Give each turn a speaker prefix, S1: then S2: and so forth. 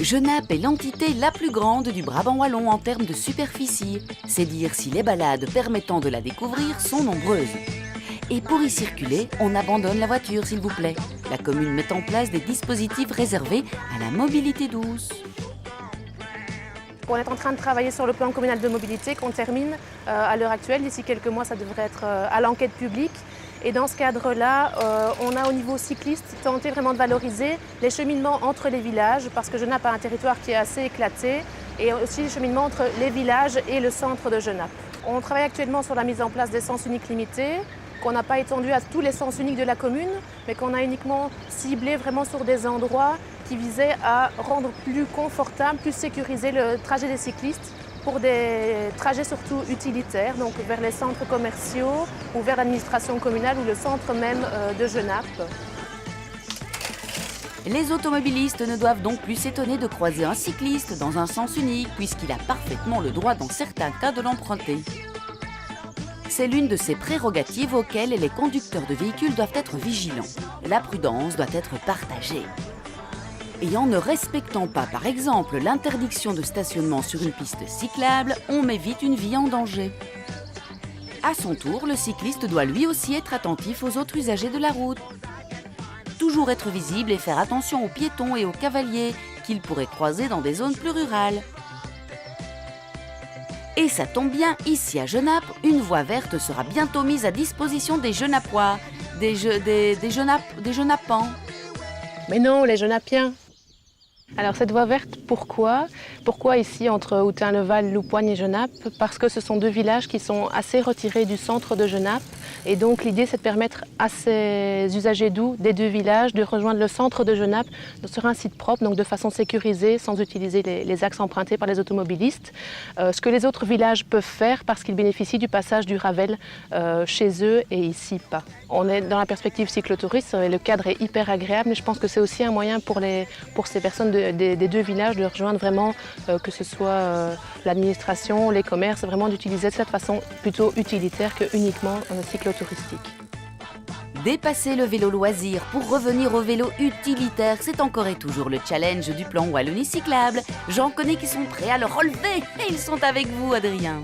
S1: Genappe est l'entité la plus grande du Brabant wallon en termes de superficie. C'est dire si les balades permettant de la découvrir sont nombreuses. Et pour y circuler, on abandonne la voiture s'il vous plaît. La commune met en place des dispositifs réservés à la mobilité douce.
S2: On est en train de travailler sur le plan communal de mobilité qu'on termine à l'heure actuelle. D'ici quelques mois, ça devrait être à l'enquête publique. Et dans ce cadre-là, on a au niveau cycliste tenté vraiment de valoriser les cheminements entre les villages parce que Genappe a un territoire qui est assez éclaté et aussi les cheminements entre les villages et le centre de Genappe. On travaille actuellement sur la mise en place des sens uniques limités qu'on n'a pas étendu à tous les sens uniques de la commune, mais qu'on a uniquement ciblé vraiment sur des endroits qui visaient à rendre plus confortable, plus sécurisé le trajet des cyclistes pour des trajets surtout utilitaires, donc vers les centres commerciaux ou vers l'administration communale ou le centre même de Genappe.
S1: Les automobilistes ne doivent donc plus s'étonner de croiser un cycliste dans un sens unique puisqu'il a parfaitement le droit dans certains cas de l'emprunter. C'est l'une de ces prérogatives auxquelles les conducteurs de véhicules doivent être vigilants. La prudence doit être partagée. Et en ne respectant pas, par exemple, l'interdiction de stationnement sur une piste cyclable, on met vite une vie en danger. À son tour, le cycliste doit lui aussi être attentif aux autres usagers de la route. Toujours être visible et faire attention aux piétons et aux cavaliers qu'il pourrait croiser dans des zones plus rurales. Et ça tombe bien, ici à Genappe, une voie verte sera bientôt mise à disposition des Genappois, des Genappans.
S2: Mais non, les Genappiens. Alors cette voie verte, pourquoi? Pourquoi ici entre Houtin-le-Val, Loupoigne et Genappe? Parce que ce sont deux villages qui sont assez retirés du centre de Genappe. Et donc l'idée c'est de permettre à ces usagers doux des deux villages de rejoindre le centre de Genappe sur un site propre, donc de façon sécurisée, sans utiliser les axes empruntés par les automobilistes. Ce que les autres villages peuvent faire parce qu'ils bénéficient du passage du Ravel chez eux et ici pas. On est dans la perspective cyclotouriste, le cadre est hyper agréable, mais je pense que c'est aussi un moyen pour ces personnes des deux villages de rejoindre vraiment, que ce soit l'administration, les commerces, vraiment d'utiliser de cette façon plutôt utilitaire que uniquement cyclotouristique.
S1: Dépasser le vélo loisir pour revenir au vélo utilitaire, c'est encore et toujours le challenge du plan Wallonie cyclable. J'en connais qui sont prêts à le relever et ils sont avec vous, Adrien.